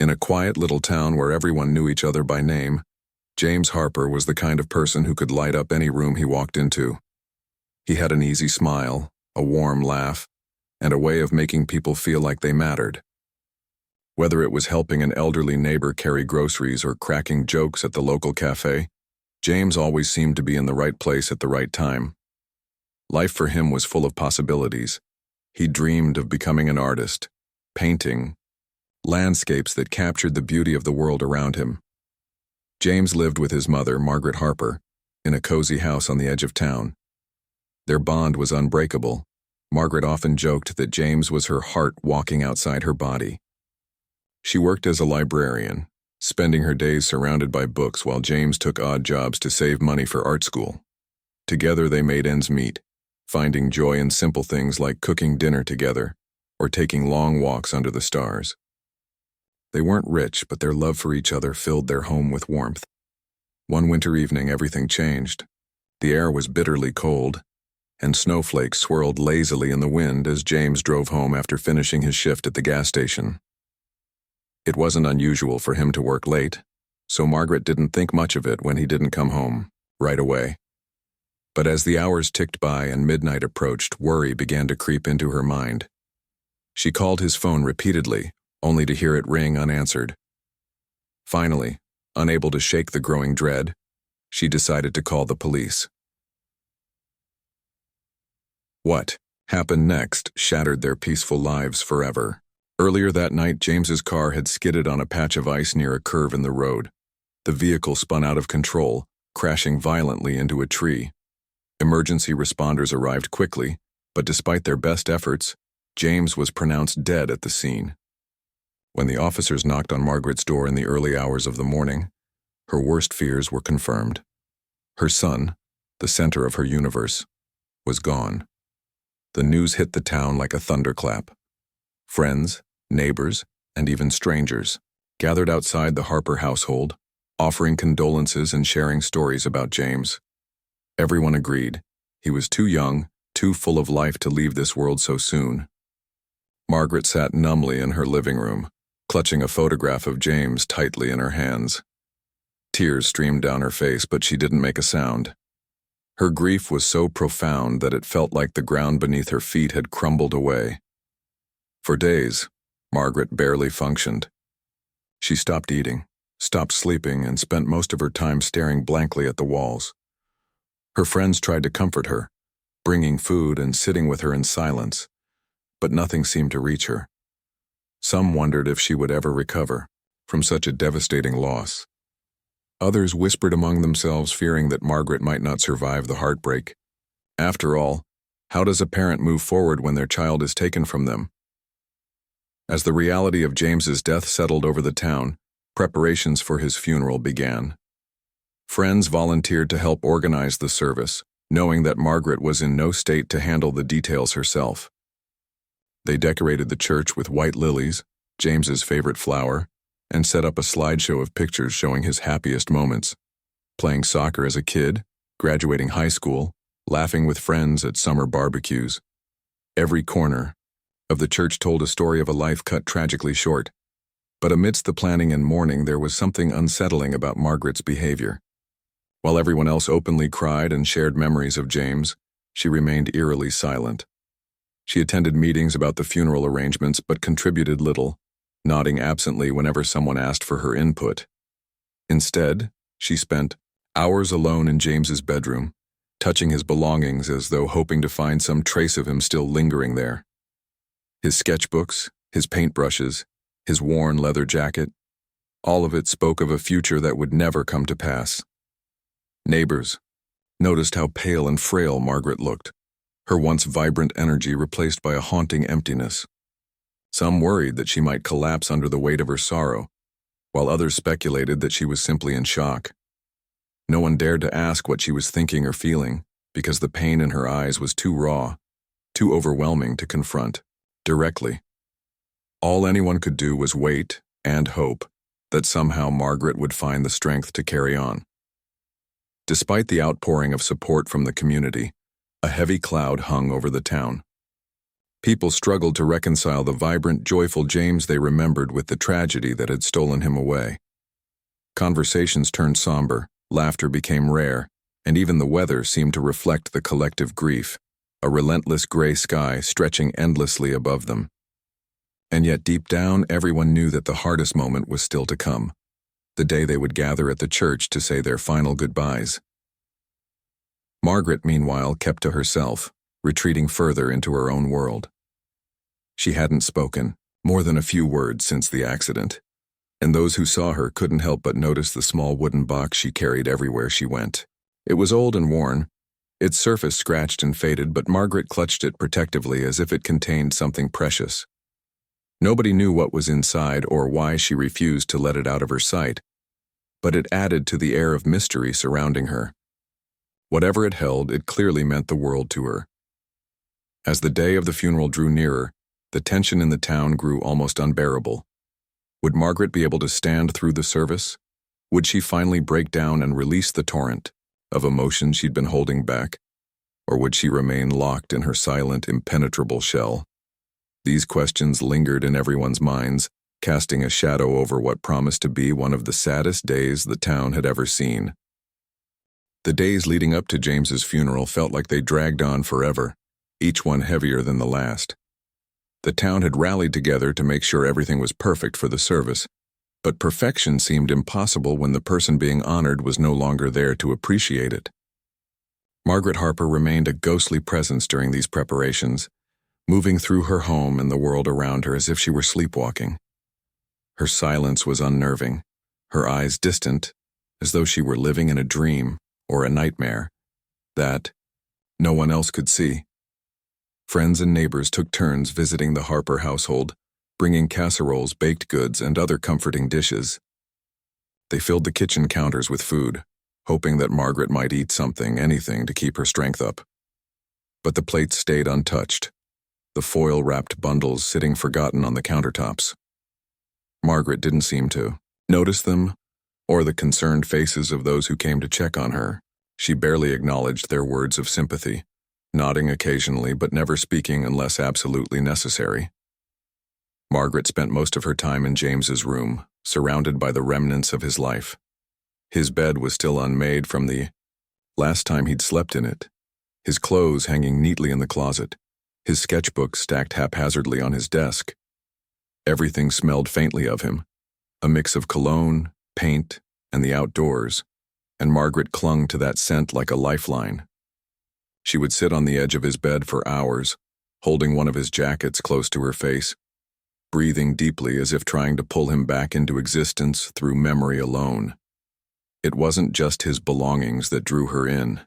In a quiet little town where everyone knew each other by name, James Harper was the kind of person who could light up any room he walked into. He had an easy smile, a warm laugh, and a way of making people feel like they mattered. Whether it was helping an elderly neighbor carry groceries or cracking jokes at the local cafe, James always seemed to be in the right place at the right time. Life for him was full of possibilities. He dreamed of becoming an artist, painting landscapes that captured the beauty of the world around him. James lived with his mother, Margaret Harper, in a cozy house on the edge of town. Their bond was unbreakable. Margaret often joked that James was her heart walking outside her body. She worked as a librarian, spending her days surrounded by books while James took odd jobs to save money for art school. Together they made ends meet, finding joy in simple things like cooking dinner together or taking long walks under the stars. They weren't rich, but their love for each other filled their home with warmth. One winter evening, everything changed. The air was bitterly cold, and snowflakes swirled lazily in the wind as James drove home after finishing his shift at the gas station. It wasn't unusual for him to work late, so Margaret didn't think much of it when he didn't come home right away. But as the hours ticked by and midnight approached, worry began to creep into her mind. She called his phone repeatedly, only to hear it ring unanswered. Finally, unable to shake the growing dread, she decided to call the police. What happened next shattered their peaceful lives forever. Earlier that night, James's car had skidded on a patch of ice near a curve in the road. The vehicle spun out of control, crashing violently into a tree. Emergency responders arrived quickly, but despite their best efforts, James was pronounced dead at the scene. When the officers knocked on Margaret's door in the early hours of the morning, her worst fears were confirmed. Her son, the center of her universe, was gone. The news hit the town like a thunderclap. Friends, neighbors, and even strangers gathered outside the Harper household, offering condolences and sharing stories about James. Everyone agreed he was too young, too full of life to leave this world so soon. Margaret sat numbly in her living room, clutching a photograph of James tightly in her hands. Tears streamed down her face, but she didn't make a sound. Her grief was so profound that it felt like the ground beneath her feet had crumbled away. For days, Margaret barely functioned. She stopped eating, stopped sleeping, and spent most of her time staring blankly at the walls. Her friends tried to comfort her, bringing food and sitting with her in silence, but nothing seemed to reach her. Some wondered if she would ever recover from such a devastating loss. Others whispered among themselves, fearing that Margaret might not survive the heartbreak. After all, how does a parent move forward when their child is taken from them? As the reality of James's death settled over the town, preparations for his funeral began. Friends volunteered to help organize the service, knowing that Margaret was in no state to handle the details herself. They decorated the church with white lilies, James's favorite flower, and set up a slideshow of pictures showing his happiest moments. Playing soccer as a kid, graduating high school, laughing with friends at summer barbecues. Every corner of the church told a story of a life cut tragically short. But amidst the planning and mourning, there was something unsettling about Margaret's behavior. While everyone else openly cried and shared memories of James, she remained eerily silent. She attended meetings about the funeral arrangements but contributed little, nodding absently whenever someone asked for her input. Instead, she spent hours alone in James's bedroom, touching his belongings as though hoping to find some trace of him still lingering there. His sketchbooks, his paintbrushes, his worn leather jacket, all of it spoke of a future that would never come to pass. Neighbors noticed how pale and frail Margaret looked, her once vibrant energy replaced by a haunting emptiness. Some worried that she might collapse under the weight of her sorrow, while others speculated that she was simply in shock. No one dared to ask what she was thinking or feeling, because the pain in her eyes was too raw, too overwhelming to confront directly. All anyone could do was wait and hope that somehow Margaret would find the strength to carry on. Despite the outpouring of support from the community, a heavy cloud hung over the town. People struggled to reconcile the vibrant, joyful James they remembered with the tragedy that had stolen him away. Conversations turned somber, laughter became rare, and even the weather seemed to reflect the collective grief, a relentless gray sky stretching endlessly above them. And yet deep down, everyone knew that the hardest moment was still to come, the day they would gather at the church to say their final goodbyes. Margaret, meanwhile, kept to herself, retreating further into her own world. She hadn't spoken, more than a few words since the accident, and those who saw her couldn't help but notice the small wooden box she carried everywhere she went. It was old and worn, its surface scratched and faded, but Margaret clutched it protectively as if it contained something precious. Nobody knew what was inside or why she refused to let it out of her sight, but it added to the air of mystery surrounding her. Whatever it held, it clearly meant the world to her. As the day of the funeral drew nearer, the tension in the town grew almost unbearable. Would Margaret be able to stand through the service? Would she finally break down and release the torrent of emotion she'd been holding back? Or would she remain locked in her silent, impenetrable shell? These questions lingered in everyone's minds, casting a shadow over what promised to be one of the saddest days the town had ever seen. The days leading up to James's funeral felt like they dragged on forever, each one heavier than the last. The town had rallied together to make sure everything was perfect for the service, but perfection seemed impossible when the person being honored was no longer there to appreciate it. Margaret Harper remained a ghostly presence during these preparations, moving through her home and the world around her as if she were sleepwalking. Her silence was unnerving, her eyes distant, as though she were living in a dream or a nightmare that no one else could see. Friends and neighbors took turns visiting the Harper household, bringing casseroles, baked goods, and other comforting dishes. They filled the kitchen counters with food, hoping that Margaret might eat something, anything, to keep her strength up. But the plates stayed untouched, the foil-wrapped bundles sitting forgotten on the countertops. Margaret didn't seem to notice them, or the concerned faces of those who came to check on her. She barely acknowledged their words of sympathy, nodding occasionally but never speaking unless absolutely necessary. Margaret spent most of her time in James's room, surrounded by the remnants of his life. His bed was still unmade from the last time he'd slept in it, his clothes hanging neatly in the closet, his sketchbook stacked haphazardly on his desk. Everything smelled faintly of him, a mix of cologne, paint, and the outdoors, and Margaret clung to that scent like a lifeline. She would sit on the edge of his bed for hours, holding one of his jackets close to her face, breathing deeply as if trying to pull him back into existence through memory alone. It wasn't just his belongings that drew her in.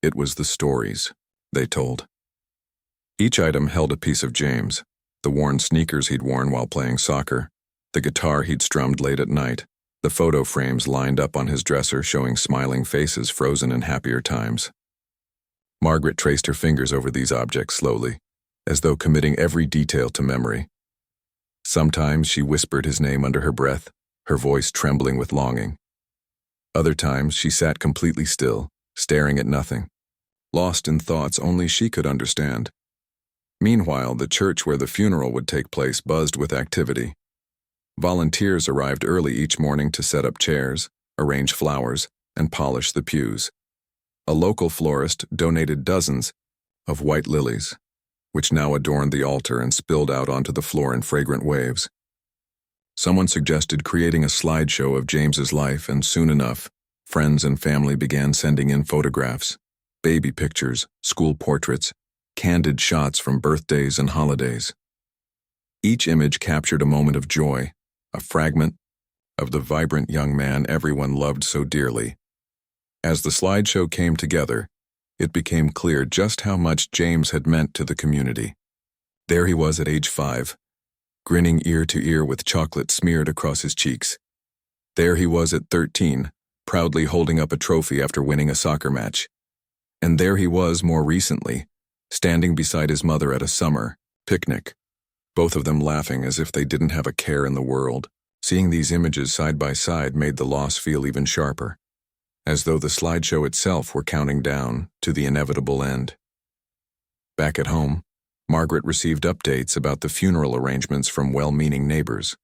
It was the stories they told. Each item held a piece of James, the worn sneakers he'd worn while playing soccer, the guitar he'd strummed late at night, the photo frames lined up on his dresser showing smiling faces frozen in happier times. Margaret traced her fingers over these objects slowly, as though committing every detail to memory. Sometimes she whispered his name under her breath, her voice trembling with longing. Other times she sat completely still, staring at nothing, lost in thoughts only she could understand. Meanwhile, the church where the funeral would take place buzzed with activity. Volunteers arrived early each morning to set up chairs, arrange flowers, and polish the pews. A local florist donated dozens of white lilies, which now adorned the altar and spilled out onto the floor in fragrant waves. Someone suggested creating a slideshow of James's life, and soon enough, friends and family began sending in photographs, baby pictures, school portraits, candid shots from birthdays and holidays. Each image captured a moment of joy, a fragment of the vibrant young man everyone loved so dearly. As the slideshow came together, it became clear just how much James had meant to the community. There he was at age 5, grinning ear to ear with chocolate smeared across his cheeks. There he was at 13, proudly holding up a trophy after winning a soccer match. And there he was more recently, standing beside his mother at a summer picnic, both of them laughing as if they didn't have a care in the world. Seeing these images side by side made the loss feel even sharper, as though the slideshow itself were counting down to the inevitable end. Back at home, Margaret received updates about the funeral arrangements from well-meaning neighbors,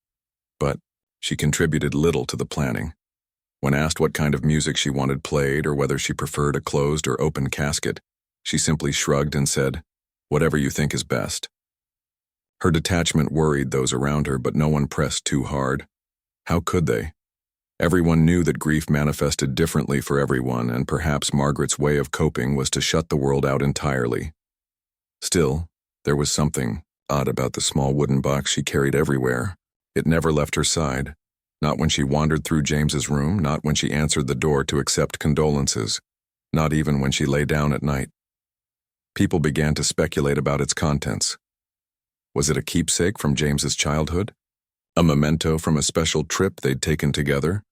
but she contributed little to the planning. When asked what kind of music she wanted played or whether she preferred a closed or open casket, she simply shrugged and said, "Whatever you think is best." Her detachment worried those around her, but no one pressed too hard. How could they? Everyone knew that grief manifested differently for everyone, and perhaps Margaret's way of coping was to shut the world out entirely. Still, there was something odd about the small wooden box she carried everywhere. It never left her side. Not when she wandered through James's room, not when she answered the door to accept condolences, not even when she lay down at night. People began to speculate about its contents. Was it a keepsake from James's childhood? A memento from a special trip they'd taken together?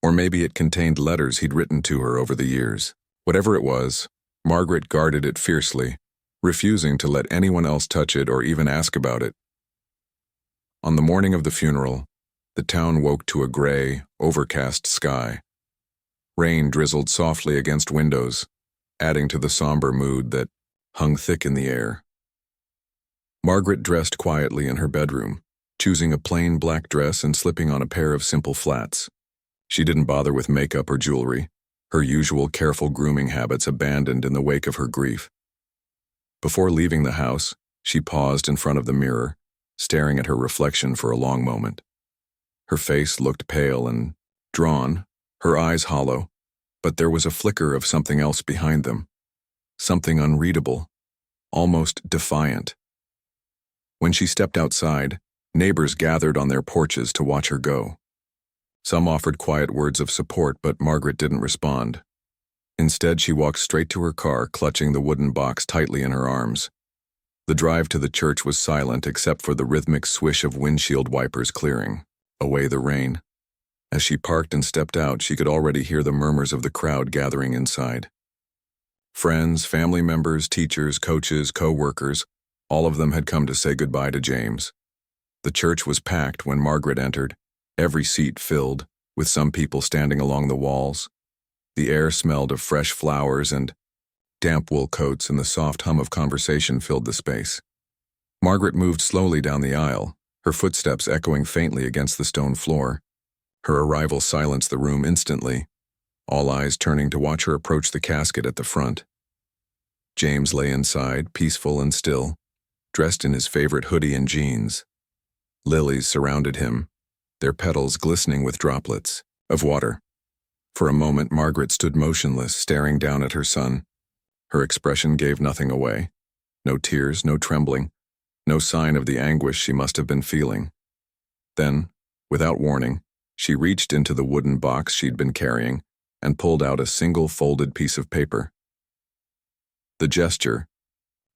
Or maybe it contained letters he'd written to her over the years. Whatever it was, Margaret guarded it fiercely, refusing to let anyone else touch it or even ask about it. On the morning of the funeral, the town woke to a gray, overcast sky. Rain drizzled softly against windows, adding to the somber mood that hung thick in the air. Margaret dressed quietly in her bedroom, choosing a plain black dress and slipping on a pair of simple flats. She didn't bother with makeup or jewelry, her usual careful grooming habits abandoned in the wake of her grief. Before leaving the house, she paused in front of the mirror, staring at her reflection for a long moment. Her face looked pale and drawn, her eyes hollow, but there was a flicker of something else behind them. Something unreadable, almost defiant. When she stepped outside, neighbors gathered on their porches to watch her go. Some offered quiet words of support, but Margaret didn't respond. Instead, she walked straight to her car, clutching the wooden box tightly in her arms. The drive to the church was silent except for the rhythmic swish of windshield wipers clearing away the rain. As she parked and stepped out, she could already hear the murmurs of the crowd gathering inside. Friends, family members, teachers, coaches, co-workers, all of them had come to say goodbye to James. The church was packed when Margaret entered, every seat filled, with some people standing along the walls. The air smelled of fresh flowers and damp wool coats, and the soft hum of conversation filled the space. Margaret moved slowly down the aisle, her footsteps echoing faintly against the stone floor. Her arrival silenced the room instantly, all eyes turning to watch her approach the casket at the front. James lay inside, peaceful and still, dressed in his favorite hoodie and jeans. Lilies surrounded him, their petals glistening with droplets of water. For a moment, Margaret stood motionless, staring down at her son. Her expression gave nothing away. No tears, no trembling, no sign of the anguish she must have been feeling. Then, without warning, she reached into the wooden box she'd been carrying and pulled out a single folded piece of paper. The gesture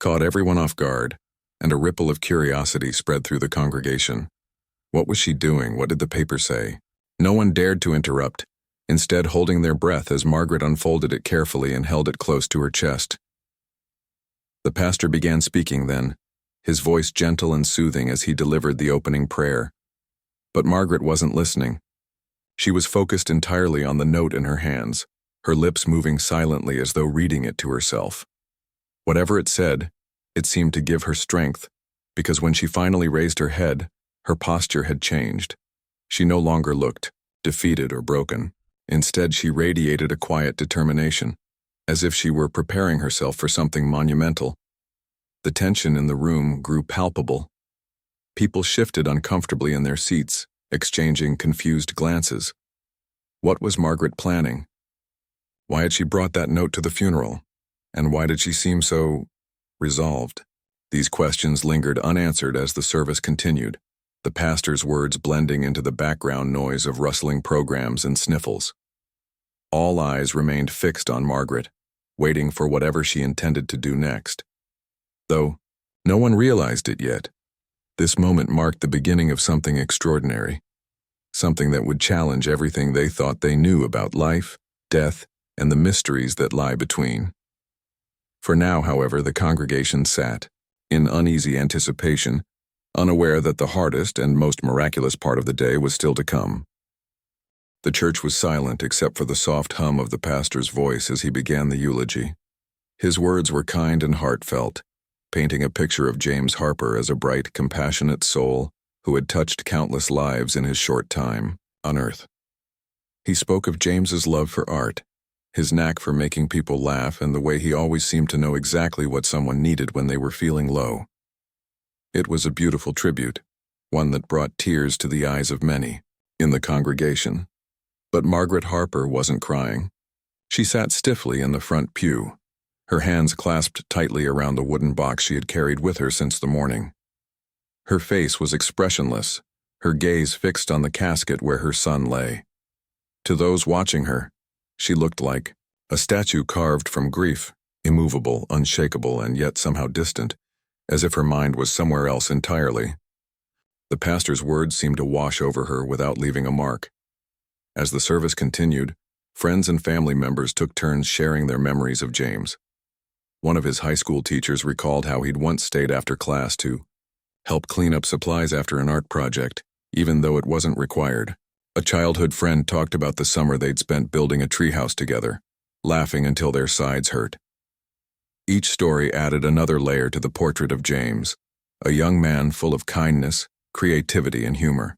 caught everyone off guard, and a ripple of curiosity spread through the congregation. What was she doing? What did the paper say? No one dared to interrupt, instead holding their breath as Margaret unfolded it carefully and held it close to her chest. The pastor began speaking then, his voice gentle and soothing as he delivered the opening prayer. But Margaret wasn't listening. She was focused entirely on the note in her hands, her lips moving silently as though reading it to herself. Whatever it said, it seemed to give her strength, because when she finally raised her head, her posture had changed. She no longer looked defeated or broken. Instead, she radiated a quiet determination, as if she were preparing herself for something monumental. The tension in the room grew palpable. People shifted uncomfortably in their seats, exchanging confused glances. What was Margaret planning? Why had she brought that note to the funeral? And why did she seem so resolved? These questions lingered unanswered as the service continued, the pastor's words blending into the background noise of rustling programs and sniffles. All eyes remained fixed on Margaret, waiting for whatever she intended to do next. Though no one realized it yet, this moment marked the beginning of something extraordinary, something that would challenge everything they thought they knew about life, death, and the mysteries that lie between. For now, however, the congregation sat, in uneasy anticipation, unaware that the hardest and most miraculous part of the day was still to come. The church was silent except for the soft hum of the pastor's voice as he began the eulogy. His words were kind and heartfelt, painting a picture of James Harper as a bright, compassionate soul who had touched countless lives in his short time on Earth. He spoke of James's love for art, his knack for making people laugh, and the way he always seemed to know exactly what someone needed when they were feeling low. It was a beautiful tribute, one that brought tears to the eyes of many in the congregation. But Margaret Harper wasn't crying. She sat stiffly in the front pew, her hands clasped tightly around the wooden box she had carried with her since the morning. Her face was expressionless, her gaze fixed on the casket where her son lay. To those watching her, she looked like a statue carved from grief, immovable, unshakable, and yet somehow distant, as if her mind was somewhere else entirely. The pastor's words seemed to wash over her without leaving a mark. As the service continued, friends and family members took turns sharing their memories of James. One of his high school teachers recalled how he'd once stayed after class to help clean up supplies after an art project, even though it wasn't required. A childhood friend talked about the summer they'd spent building a treehouse together, laughing until their sides hurt. Each story added another layer to the portrait of James, a young man full of kindness, creativity, and humor.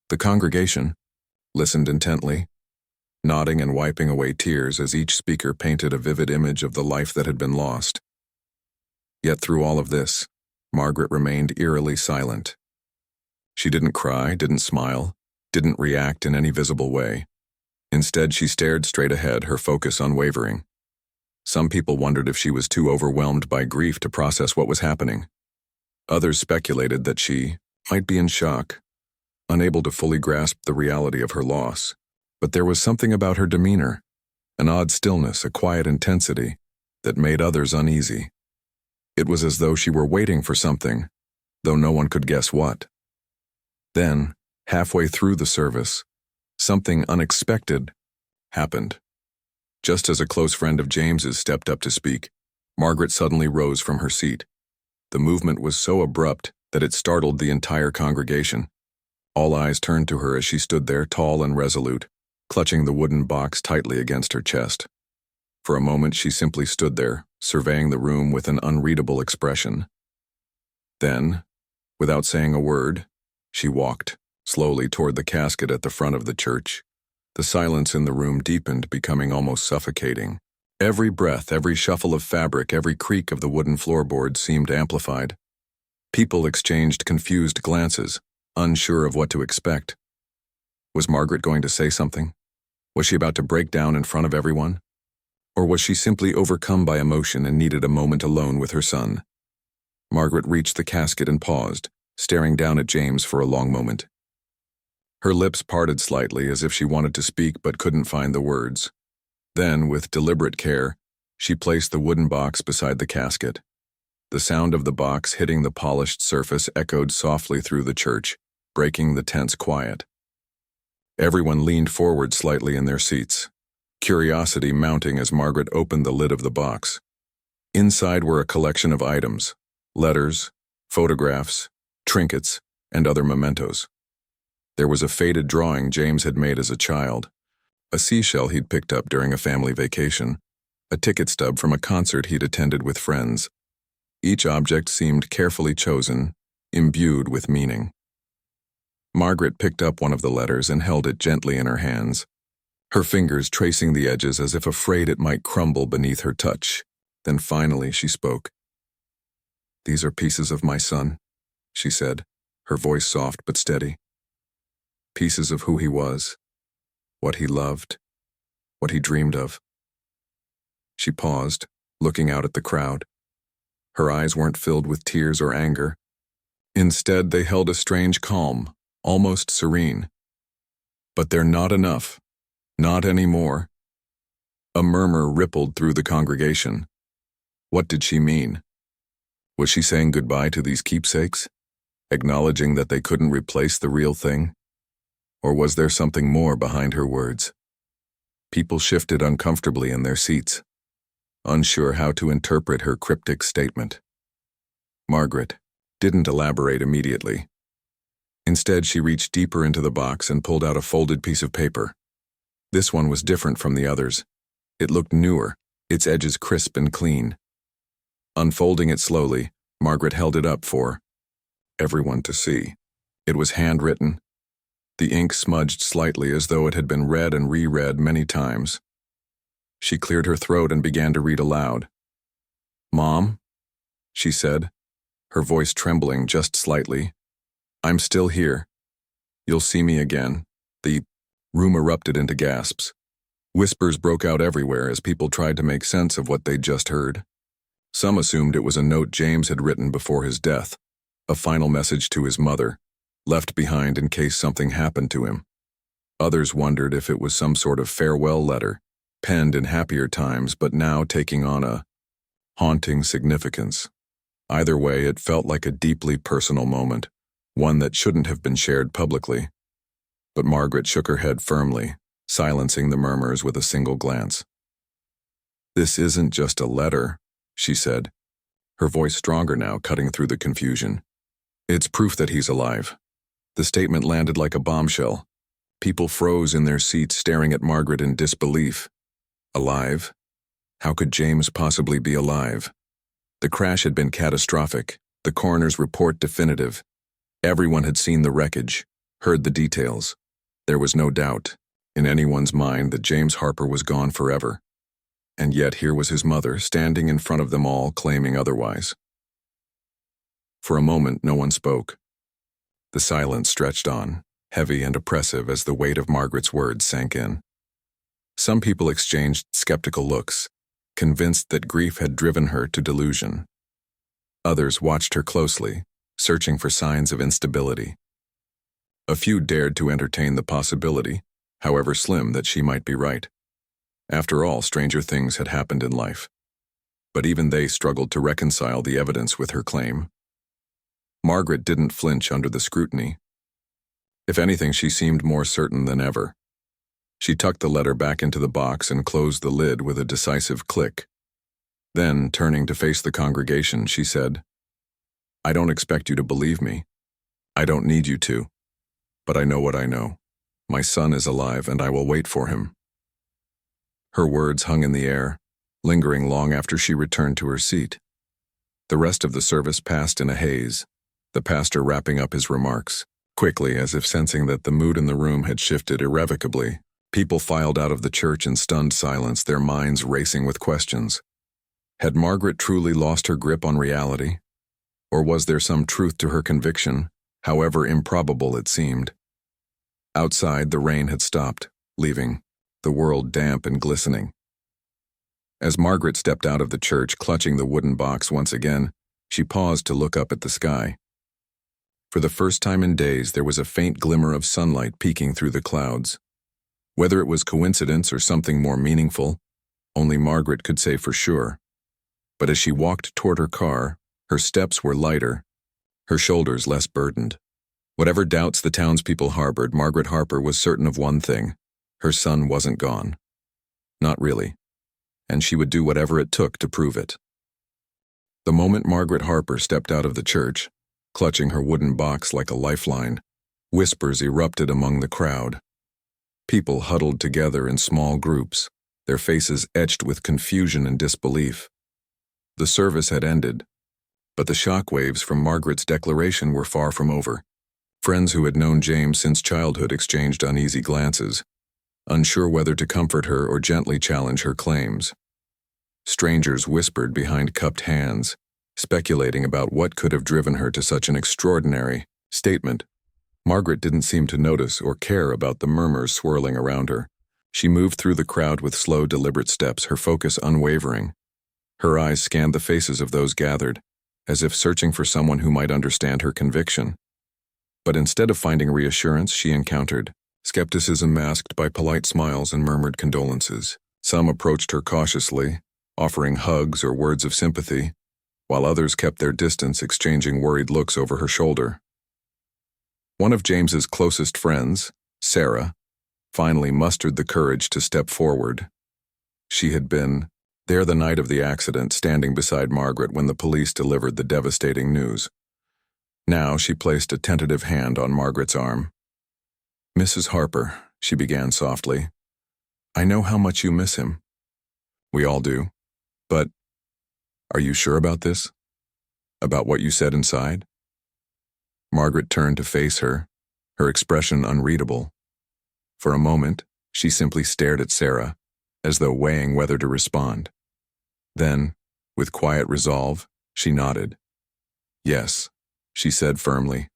The congregation listened intently, nodding and wiping away tears as each speaker painted a vivid image of the life that had been lost. Yet through all of this, Margaret remained eerily silent. She didn't cry, didn't smile, didn't react in any visible way. Instead, she stared straight ahead, her focus unwavering. Some people wondered if she was too overwhelmed by grief to process what was happening. Others speculated that she might be in shock, unable to fully grasp the reality of her loss. But there was something about her demeanor, an odd stillness, a quiet intensity, that made others uneasy. It was as though she were waiting for something, though no one could guess what. Then, halfway through the service, something unexpected happened. Just as a close friend of James's stepped up to speak, Margaret suddenly rose from her seat. The movement was so abrupt that it startled the entire congregation. All eyes turned to her as she stood there, tall and resolute, clutching the wooden box tightly against her chest. For a moment she simply stood there, surveying the room with an unreadable expression. Then, without saying a word, she walked slowly toward the casket at the front of the church. The silence in the room deepened, becoming almost suffocating. Every breath, every shuffle of fabric, every creak of the wooden floorboards seemed amplified. People exchanged confused glances, unsure of what to expect. Was Margaret going to say something? Was she about to break down in front of everyone? Or was she simply overcome by emotion and needed a moment alone with her son? Margaret reached the casket and paused, staring down at James for a long moment. Her lips parted slightly as if she wanted to speak but couldn't find the words. Then, with deliberate care, she placed the wooden box beside the casket. The sound of the box hitting the polished surface echoed softly through the church, breaking the tense quiet. Everyone leaned forward slightly in their seats, curiosity mounting as Margaret opened the lid of the box. Inside were a collection of items, letters, photographs, trinkets, and other mementos. There was a faded drawing James had made as a child, a seashell he'd picked up during a family vacation, a ticket stub from a concert he'd attended with friends. Each object seemed carefully chosen, imbued with meaning. Margaret picked up one of the letters and held it gently in her hands, her fingers tracing the edges as if afraid it might crumble beneath her touch. Then finally she spoke. "These are pieces of my son," she said, her voice soft but steady. "Pieces of who he was, what he loved, what he dreamed of." She paused, looking out at the crowd. Her eyes weren't filled with tears or anger. Instead, they held a strange calm, almost serene. "But they're not enough. Not anymore." A murmur rippled through the congregation. What did she mean? Was she saying goodbye to these keepsakes, acknowledging that they couldn't replace the real thing? Or was there something more behind her words? People shifted uncomfortably in their seats, unsure how to interpret her cryptic statement. Margaret didn't elaborate immediately. Instead, she reached deeper into the box and pulled out a folded piece of paper. This one was different from the others. It looked newer, its edges crisp and clean. Unfolding it slowly, Margaret held it up for everyone to see. It was handwritten. The ink smudged slightly as though it had been read and reread many times. She cleared her throat and began to read aloud. "Mom," she said, her voice trembling just slightly. "I'm still here. You'll see me again." The room erupted into gasps. Whispers broke out everywhere as people tried to make sense of what they'd just heard. Some assumed it was a note James had written before his death, a final message to his mother, left behind in case something happened to him. Others wondered if it was some sort of farewell letter, penned in happier times but now taking on a haunting significance. Either way, it felt like a deeply personal moment, one that shouldn't have been shared publicly. But Margaret shook her head firmly, silencing the murmurs with a single glance. "This isn't just a letter," she said, her voice stronger now, cutting through the confusion. "It's proof that he's alive." The statement landed like a bombshell. People froze in their seats, staring at Margaret in disbelief. Alive? How could James possibly be alive? The crash had been catastrophic, the coroner's report definitive. Everyone had seen the wreckage, heard the details. There was no doubt in anyone's mind that James Harper was gone forever. And yet here was his mother standing in front of them all, claiming otherwise. For a moment, no one spoke. The silence stretched on, heavy and oppressive as the weight of Margaret's words sank in. Some people exchanged skeptical looks, convinced that grief had driven her to delusion. Others watched her closely, searching for signs of instability. A few dared to entertain the possibility, however slim, that she might be right. After all, stranger things had happened in life. But even they struggled to reconcile the evidence with her claim. Margaret didn't flinch under the scrutiny. If anything, she seemed more certain than ever. She tucked the letter back into the box and closed the lid with a decisive click. Then, turning to face the congregation, she said, "I don't expect you to believe me. I don't need you to. But I know what I know. My son is alive, and I will wait for him." Her words hung in the air, lingering long after she returned to her seat. The rest of the service passed in a haze, the pastor wrapping up his remarks. Quickly, as if sensing that the mood in the room had shifted irrevocably, people filed out of the church in stunned silence, their minds racing with questions. Had Margaret truly lost her grip on reality? Or was there some truth to her conviction, however improbable it seemed? Outside, the rain had stopped, leaving the world damp and glistening. As Margaret stepped out of the church, clutching the wooden box once again, she paused to look up at the sky. For the first time in days, there was a faint glimmer of sunlight peeking through the clouds. Whether it was coincidence or something more meaningful, only Margaret could say for sure. But as she walked toward her car, her steps were lighter, her shoulders less burdened. Whatever doubts the townspeople harbored, Margaret Harper was certain of one thing: her son wasn't gone. Not really. And she would do whatever it took to prove it. The moment Margaret Harper stepped out of the church, clutching her wooden box like a lifeline, whispers erupted among the crowd. People huddled together in small groups, their faces etched with confusion and disbelief. The service had ended, but the shockwaves from Margaret's declaration were far from over. Friends who had known James since childhood exchanged uneasy glances, unsure whether to comfort her or gently challenge her claims. Strangers whispered behind cupped hands, speculating about what could have driven her to such an extraordinary statement. Margaret didn't seem to notice or care about the murmurs swirling around her. She moved through the crowd with slow, deliberate steps, her focus unwavering. Her eyes scanned the faces of those gathered, as if searching for someone who might understand her conviction. But instead of finding reassurance, she encountered skepticism masked by polite smiles and murmured condolences. Some approached her cautiously, offering hugs or words of sympathy, while others kept their distance, exchanging worried looks over her shoulder. One of James's closest friends, Sarah, finally mustered the courage to step forward. She had been there the night of the accident, standing beside Margaret when the police delivered the devastating news. Now she placed a tentative hand on Margaret's arm. "Mrs. Harper," she began softly, "I know how much you miss him. We all do. But Are you sure about this? About what you said inside? Margaret turned to face her, her expression unreadable. For a moment, she simply stared at Sarah, as though weighing whether to respond. Then, with quiet resolve, she nodded. Yes, she said firmly.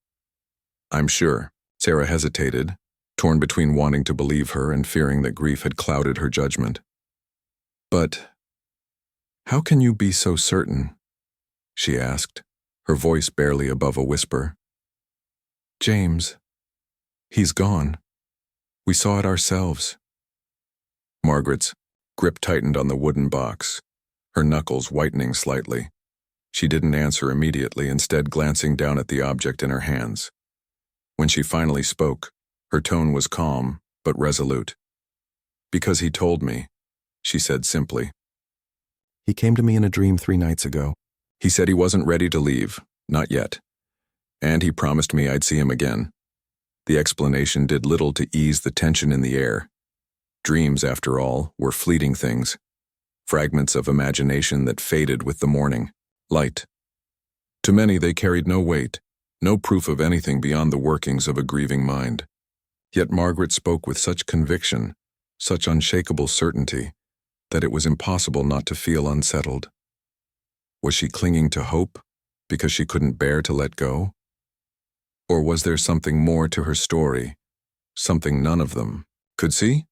I'm sure. Sarah hesitated, torn between wanting to believe her and fearing that grief had clouded her judgment. But how can you be so certain? She asked, her voice barely above a whisper. James, he's gone. We saw it ourselves. Margaret's grip tightened on the wooden box, her knuckles whitening slightly. She didn't answer immediately, instead glancing down at the object in her hands. When she finally spoke, her tone was calm but resolute. Because he told me, she said simply. He came to me in a dream 3 nights ago. He said he wasn't ready to leave, not yet. And he promised me I'd see him again. The explanation did little to ease the tension in the air. Dreams, after all, were fleeting things, fragments of imagination that faded with the morning light. To many they carried no weight, no proof of anything beyond the workings of a grieving mind. Yet Margaret spoke with such conviction, such unshakable certainty, that it was impossible not to feel unsettled. Was she clinging to hope because she couldn't bear to let go? Or was there something more to her story, something none of them could see?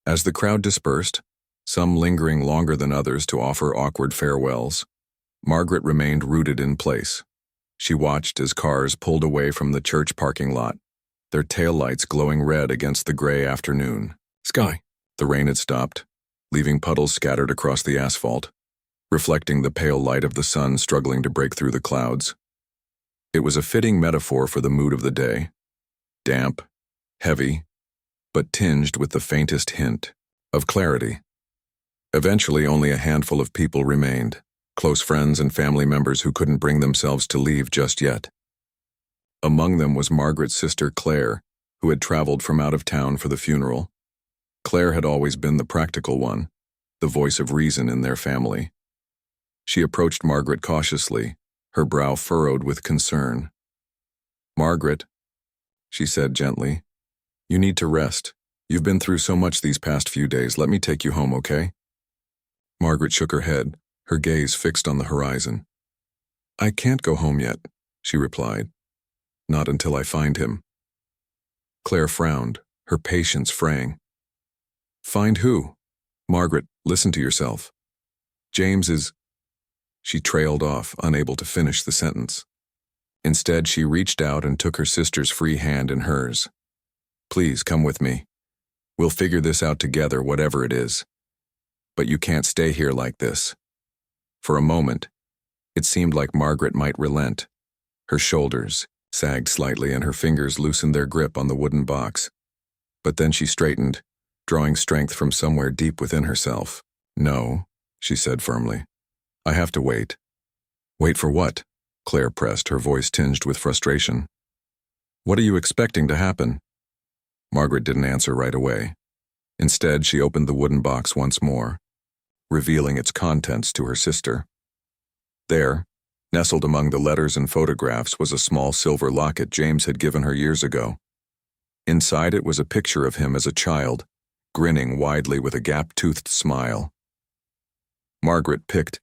As the crowd dispersed, some lingering longer than others to offer awkward farewells, Margaret remained rooted in place. She watched as cars pulled away from the church parking lot, their taillights glowing red against the gray afternoon sky. The rain had stopped, leaving puddles scattered across the asphalt, reflecting the pale light of the sun struggling to break through the clouds. It was a fitting metaphor for the mood of the day, damp, heavy, but tinged with the faintest hint of clarity. Eventually, only a handful of people remained, close friends and family members who couldn't bring themselves to leave just yet. Among them was Margaret's sister Claire, who had traveled from out of town for the funeral. Claire had always been the practical one, the voice of reason in their family. She approached Margaret cautiously, her brow furrowed with concern. Margaret, she said gently, you need to rest. You've been through so much these past few days. Let me take you home, okay? Margaret shook her head, her gaze fixed on the horizon. I can't go home yet, she replied. Not until I find him. Claire frowned, her patience fraying. Find who? Margaret, listen to yourself. James is... She trailed off, unable to finish the sentence. Instead, she reached out and took her sister's free hand in hers. Please, come with me. We'll figure this out together, whatever it is. But you can't stay here like this. For a moment, it seemed like Margaret might relent. Her shoulders sagged slightly and her fingers loosened their grip on the wooden box. But then she straightened, drawing strength from somewhere deep within herself. No, she said firmly. I have to wait. Wait for what? Claire pressed, her voice tinged with frustration. What are you expecting to happen? Margaret didn't answer right away. Instead, she opened the wooden box once more, revealing its contents to her sister. There, nestled among the letters and photographs, was a small silver locket James had given her years ago. Inside it was a picture of him as a child, grinning widely with a gap-toothed smile. Margaret picked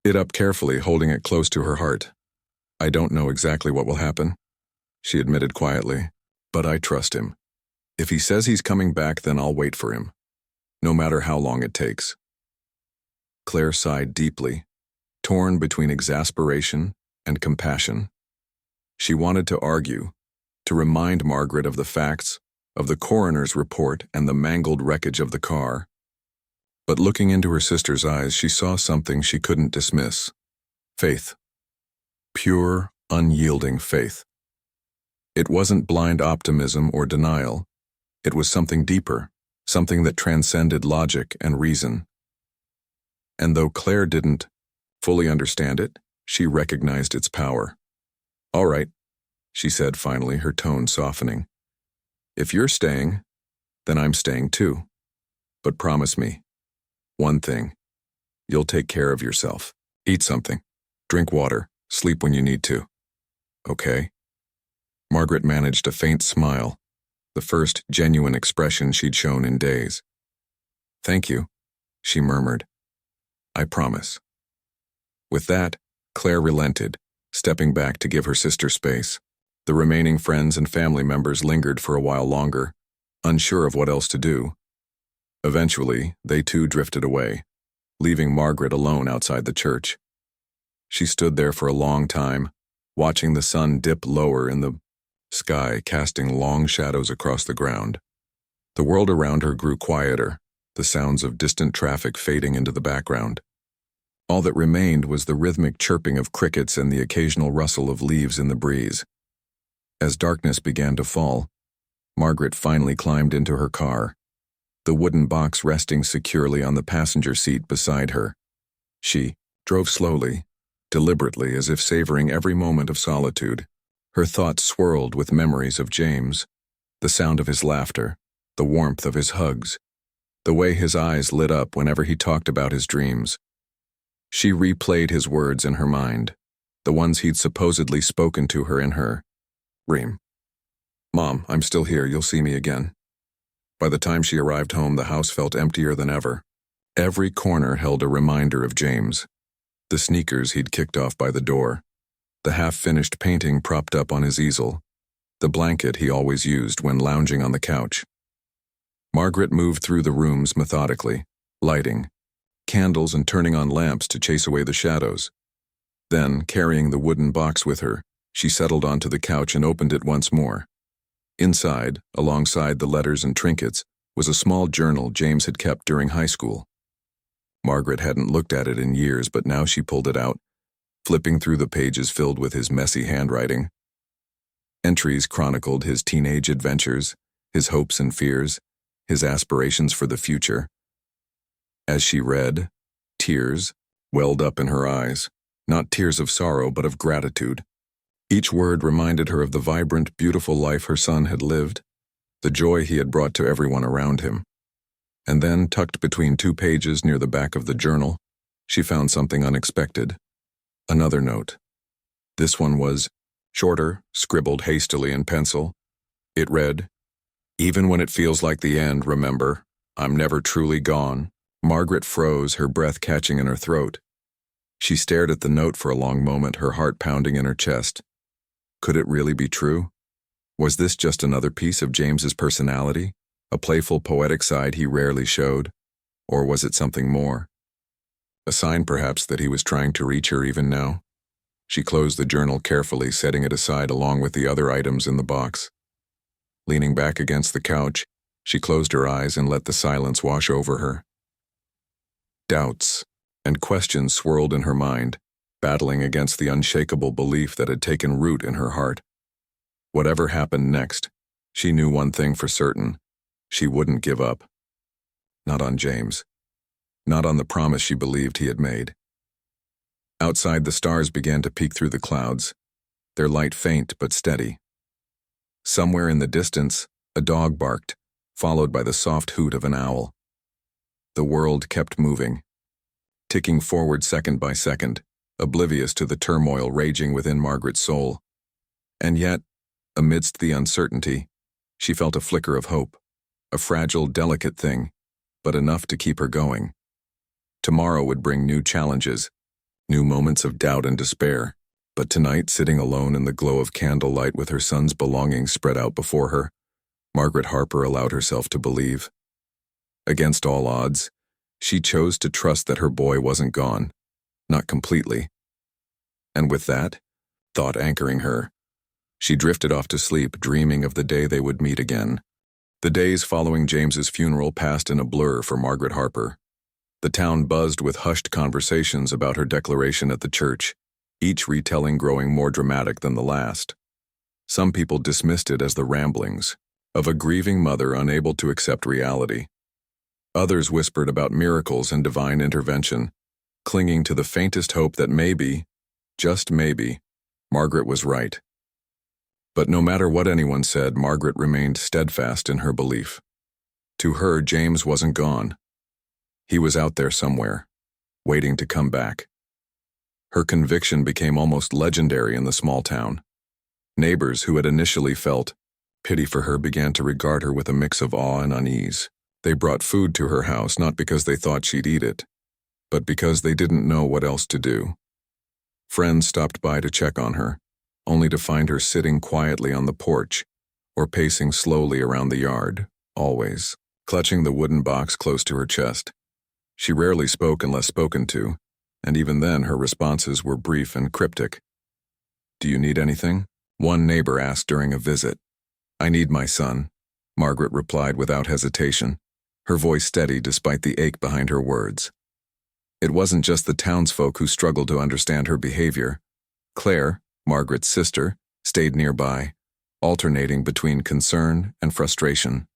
it up carefully, holding it close to her heart. I don't know exactly what will happen, she admitted quietly, but I trust him. If he says he's coming back, then I'll wait for him, no matter how long it takes. Claire sighed deeply, torn between exasperation and compassion. She wanted to argue, to remind Margaret of the facts, of the coroner's report and the mangled wreckage of the car. But looking into her sister's eyes, she saw something she couldn't dismiss. Faith. Pure, unyielding faith. It wasn't blind optimism or denial. It was something deeper, something that transcended logic and reason. And though Claire didn't fully understand it, she recognized its power. All right, she said finally, her tone softening. If you're staying, then I'm staying too. But promise me one thing. You'll take care of yourself. Eat something. Drink water. Sleep when you need to. Okay? Margaret managed a faint smile, the first genuine expression she'd shown in days. Thank you, she murmured. I promise. With that, Claire relented, stepping back to give her sister space. The remaining friends and family members lingered for a while longer, unsure of what else to do. Eventually, they too drifted away, leaving Margaret alone outside the church. She stood there for a long time, watching the sun dip lower in the sky, casting long shadows across the ground. The world around her grew quieter, the sounds of distant traffic fading into the background. All that remained was the rhythmic chirping of crickets and the occasional rustle of leaves in the breeze. As darkness began to fall, Margaret finally climbed into her car, the wooden box resting securely on the passenger seat beside her. She drove slowly, deliberately, as if savoring every moment of solitude. Her thoughts swirled with memories of James, the sound of his laughter, the warmth of his hugs, the way his eyes lit up whenever he talked about his dreams. She replayed his words in her mind, the ones he'd supposedly spoken to her in her dream. Mom, I'm still here, you'll see me again. By the time she arrived home, the house felt emptier than ever. Every corner held a reminder of James. The sneakers he'd kicked off by the door, the half-finished painting propped up on his easel, the blanket he always used when lounging on the couch. Margaret moved through the rooms methodically, lighting candles and turning on lamps to chase away the shadows. Then, carrying the wooden box with her, she settled onto the couch and opened it once more. Inside, alongside the letters and trinkets, was a small journal James had kept during high school. Margaret hadn't looked at it in years, but now she pulled it out, flipping through the pages filled with his messy handwriting. Entries chronicled his teenage adventures, his hopes and fears, his aspirations for the future. As she read, tears welled up in her eyes, not tears of sorrow but of gratitude. Each word reminded her of the vibrant, beautiful life her son had lived, the joy he had brought to everyone around him. And then, tucked between two pages near the back of the journal, she found something unexpected. Another note. This one was shorter, scribbled hastily in pencil. It read, "Even when it feels like the end, remember, I'm never truly gone." Margaret froze, her breath catching in her throat. She stared at the note for a long moment, her heart pounding in her chest. Could it really be true? Was this just another piece of James's personality, a playful, poetic side he rarely showed? Or was it something more? A sign, perhaps, that he was trying to reach her even now? She closed the journal carefully, setting it aside along with the other items in the box. Leaning back against the couch, she closed her eyes and let the silence wash over her. Doubts and questions swirled in her mind, battling against the unshakable belief that had taken root in her heart. Whatever happened next, she knew one thing for certain. She wouldn't give up. Not on James. Not on the promise she believed he had made. Outside, the stars began to peek through the clouds, their light faint but steady. Somewhere in the distance, a dog barked, followed by the soft hoot of an owl. The world kept moving, ticking forward second by second, oblivious to the turmoil raging within Margaret's soul. And yet, amidst the uncertainty, she felt a flicker of hope, a fragile, delicate thing, but enough to keep her going. Tomorrow would bring new challenges, new moments of doubt and despair, but tonight, sitting alone in the glow of candlelight with her son's belongings spread out before her, Margaret Harper allowed herself to believe. Against all odds, she chose to trust that her boy wasn't gone, not completely. And with that thought anchoring her, she drifted off to sleep, dreaming of the day they would meet again. The days following James's funeral passed in a blur for Margaret Harper. The town buzzed with hushed conversations about her declaration at the church, each retelling growing more dramatic than the last. Some people dismissed it as the ramblings of a grieving mother unable to accept reality. Others whispered about miracles and divine intervention, clinging to the faintest hope that maybe, just maybe, Margaret was right. But no matter what anyone said, Margaret remained steadfast in her belief. To her, James wasn't gone. He was out there somewhere, waiting to come back. Her conviction became almost legendary in the small town. Neighbors who had initially felt pity for her began to regard her with a mix of awe and unease. They brought food to her house not because they thought she'd eat it, but because they didn't know what else to do. Friends stopped by to check on her, only to find her sitting quietly on the porch or pacing slowly around the yard, always clutching the wooden box close to her chest. She rarely spoke unless spoken to, and even then her responses were brief and cryptic. "Do you need anything?" one neighbor asked during a visit. "I need my son," Margaret replied without hesitation, her voice steady despite the ache behind her words. It wasn't just the townsfolk who struggled to understand her behavior. Claire, Margaret's sister, stayed nearby, alternating between concern and frustration.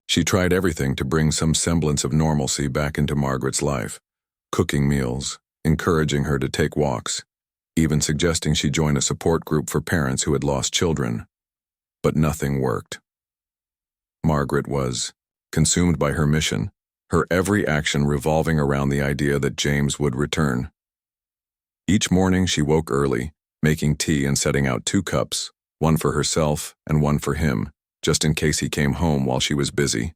She tried everything to bring some semblance of normalcy back into Margaret's life, cooking meals, encouraging her to take walks, even suggesting she join a support group for parents who had lost children. But nothing worked. Margaret was consumed by her mission, her every action revolving around the idea that James would return. Each morning she woke early, making tea and setting out 2 cups, one for herself and one for him, just in case he came home while she was busy.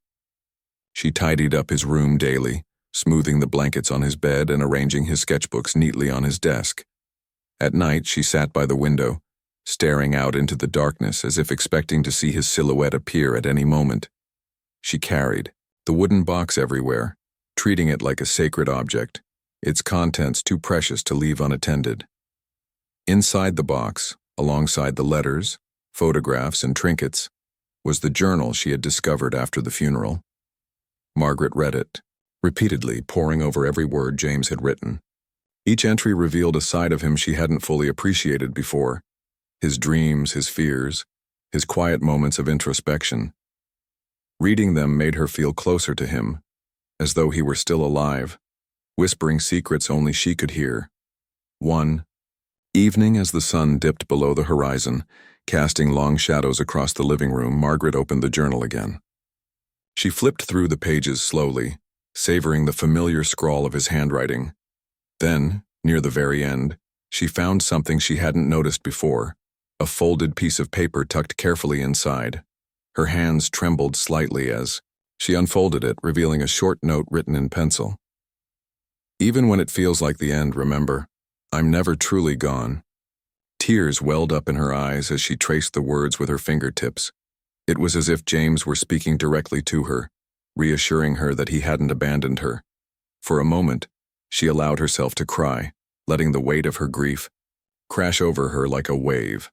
She tidied up his room daily, smoothing the blankets on his bed and arranging his sketchbooks neatly on his desk. At night she sat by the window, staring out into the darkness as if expecting to see his silhouette appear at any moment. She carried the wooden box everywhere, treating it like a sacred object, its contents too precious to leave unattended. Inside the box, alongside the letters, photographs, and trinkets, was the journal she had discovered after the funeral. Margaret read it, repeatedly poring over every word James had written. Each entry revealed a side of him she hadn't fully appreciated before: his dreams, his fears, his quiet moments of introspection. Reading them made her feel closer to him, as though he were still alive, whispering secrets only she could hear. One evening, as the sun dipped below the horizon, casting long shadows across the living room, Margaret opened the journal again. She flipped through the pages slowly, savoring the familiar scrawl of his handwriting. Then, near the very end, she found something she hadn't noticed before: a folded piece of paper tucked carefully inside. Her hands trembled slightly as she unfolded it, revealing a short note written in pencil. "Even when it feels like the end, remember, I'm never truly gone." Tears welled up in her eyes as she traced the words with her fingertips. It was as if James were speaking directly to her, reassuring her that he hadn't abandoned her. For a moment, she allowed herself to cry, letting the weight of her grief crash over her like a wave.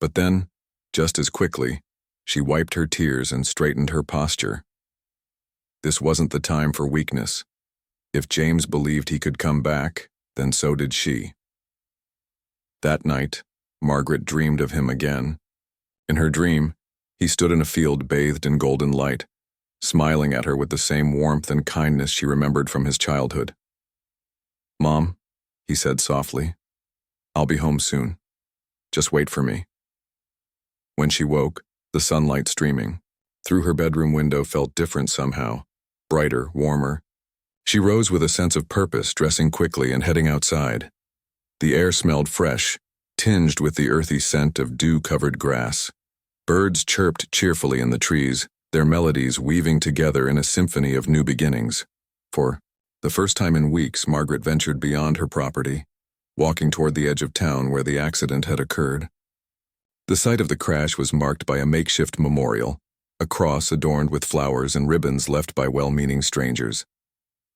But then, just as quickly, she wiped her tears and straightened her posture. This wasn't the time for weakness. If James believed he could come back, then so did she. That night, Margaret dreamed of him again. In her dream, he stood in a field bathed in golden light, smiling at her with the same warmth and kindness she remembered from his childhood. "Mom," he said softly, "I'll be home soon. Just wait for me." When she woke, the sunlight streaming through her bedroom window felt different somehow, brighter, warmer. She rose with a sense of purpose, dressing quickly and heading outside. The air smelled fresh, tinged with the earthy scent of dew-covered grass. Birds chirped cheerfully in the trees, their melodies weaving together in a symphony of new beginnings. For the first time in weeks, Margaret ventured beyond her property, walking toward the edge of town where the accident had occurred. The site of the crash was marked by a makeshift memorial, a cross adorned with flowers and ribbons left by well-meaning strangers.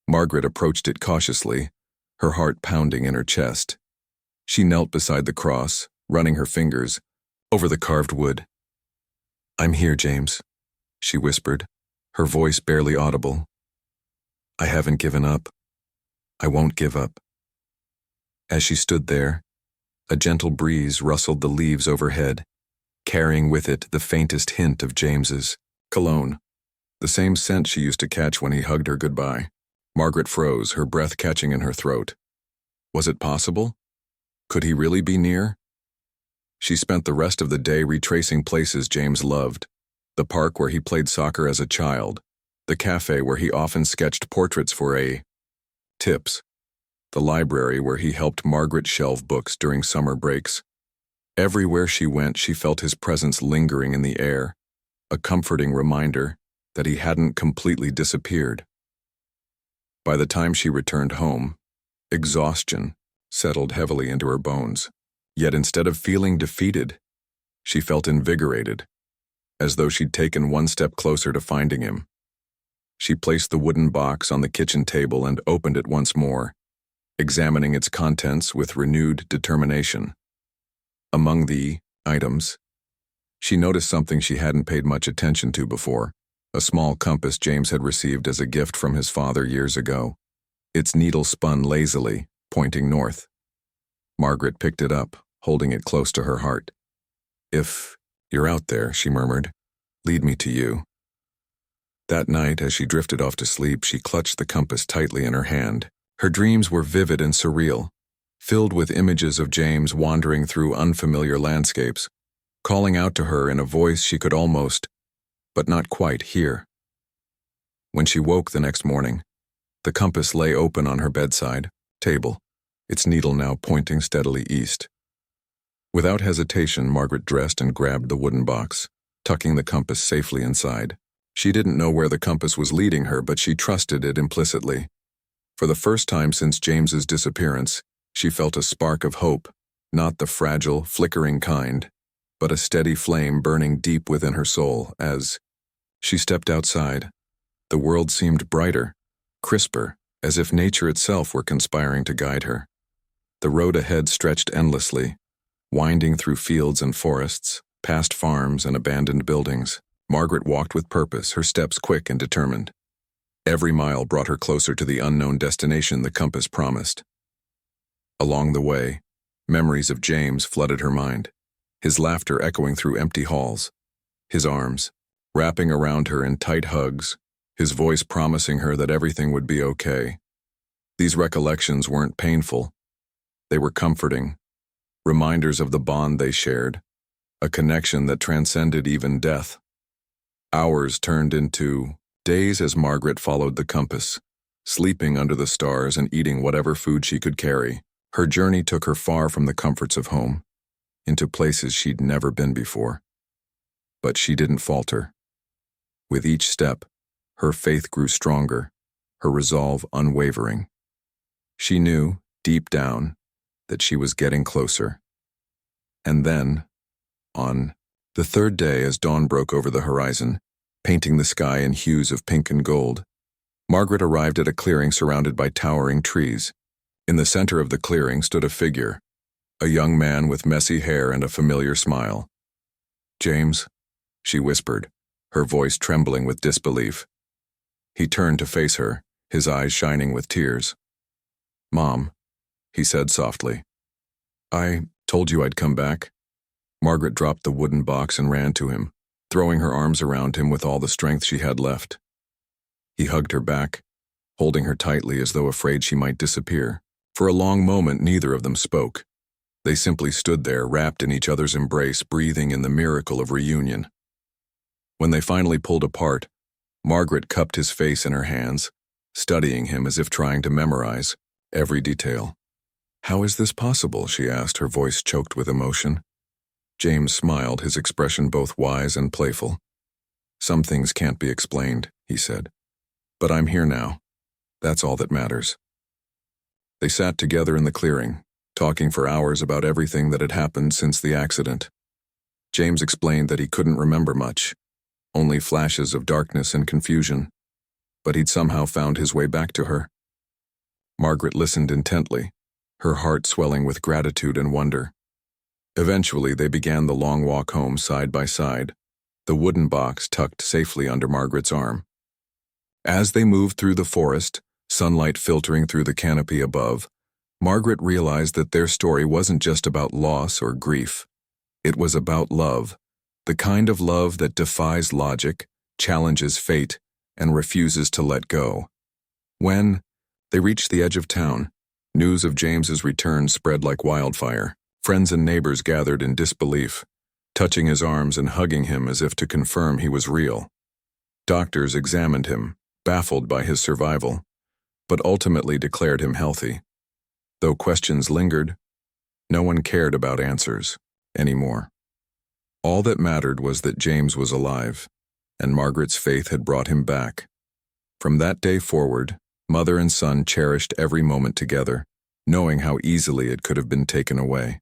Margaret approached it cautiously, her heart pounding in her chest. She knelt beside the cross, running her fingers over the carved wood. "I'm here, James," she whispered, her voice barely audible. "I haven't given up. I won't give up." As she stood there, a gentle breeze rustled the leaves overhead, carrying with it the faintest hint of James's cologne, the same scent she used to catch when he hugged her goodbye. Margaret froze, her breath catching in her throat. Was it possible? Could he really be near? She spent the rest of the day retracing places James loved: the park where he played soccer as a child, the cafe where he often sketched portraits for tips, the library where he helped Margaret shelve books during summer breaks. Everywhere she went, she felt his presence lingering in the air, a comforting reminder that he hadn't completely disappeared. By the time she returned home, exhaustion settled heavily into her bones. Yet instead of feeling defeated, she felt invigorated, as though she'd taken one step closer to finding him. She placed the wooden box on the kitchen table and opened it once more, examining its contents with renewed determination. Among the items, she noticed something she hadn't paid much attention to before, a small compass James had received as a gift from his father years ago. Its needle spun lazily, pointing north. Margaret picked it up, holding it close to her heart. "If you're out there," she murmured, "lead me to you." That night, as she drifted off to sleep, she clutched the compass tightly in her hand. Her dreams were vivid and surreal, filled with images of James wandering through unfamiliar landscapes, calling out to her in a voice she could almost, but not quite, hear. When she woke the next morning, the compass lay open on her bedside table, its needle now pointing steadily east. Without hesitation, Margaret dressed and grabbed the wooden box, tucking the compass safely inside. She didn't know where the compass was leading her, but she trusted it implicitly. For the first time since James's disappearance, she felt a spark of hope, not the fragile, flickering kind, but a steady flame burning deep within her soul as she stepped outside. The world seemed brighter, crisper, as if nature itself were conspiring to guide her. The road ahead stretched endlessly, winding through fields and forests, past farms and abandoned buildings. Margaret walked with purpose, her steps quick and determined. Every mile brought her closer to the unknown destination the compass promised. Along the way, memories of James flooded her mind, his laughter echoing through empty halls, his arms wrapping around her in tight hugs, his voice promising her that everything would be okay. These recollections weren't painful. They were comforting, reminders of the bond they shared, a connection that transcended even death. Hours turned into days as Margaret followed the compass, sleeping under the stars and eating whatever food she could carry. Her journey took her far from the comforts of home, into places she'd never been before. But she didn't falter. With each step, her faith grew stronger, her resolve unwavering. She knew, deep down, that she was getting closer. And then, on the third day, as dawn broke over the horizon, painting the sky in hues of pink and gold, Margaret arrived at a clearing surrounded by towering trees. In the center of the clearing stood a figure, a young man with messy hair and a familiar smile. "James," she whispered, her voice trembling with disbelief. He turned to face her, his eyes shining with tears. "Mom," he said softly. "I told you I'd come back." Margaret dropped the wooden box and ran to him, throwing her arms around him with all the strength she had left. He hugged her back, holding her tightly as though afraid she might disappear. For a long moment, neither of them spoke. They simply stood there, wrapped in each other's embrace, breathing in the miracle of reunion. When they finally pulled apart, Margaret cupped his face in her hands, studying him as if trying to memorize every detail. "How is this possible?" she asked, her voice choked with emotion. James smiled, his expression both wise and playful. "Some things can't be explained," he said. "But I'm here now. That's all that matters." They sat together in the clearing, talking for hours about everything that had happened since the accident. James explained that he couldn't remember much, only flashes of darkness and confusion, but he'd somehow found his way back to her. Margaret listened intently, her heart swelling with gratitude and wonder. Eventually, they began the long walk home side by side, the wooden box tucked safely under Margaret's arm. As they moved through the forest, sunlight filtering through the canopy above, Margaret realized that their story wasn't just about loss or grief. It was about love, the kind of love that defies logic, challenges fate, and refuses to let go. When they reached the edge of town, news of James's return spread like wildfire. Friends and neighbors gathered in disbelief, touching his arms and hugging him as if to confirm he was real. Doctors examined him, baffled by his survival, but ultimately declared him healthy. Though questions lingered, no one cared about answers anymore. All that mattered was that James was alive, and Margaret's faith had brought him back. From that day forward, mother and son cherished every moment together, knowing how easily it could have been taken away.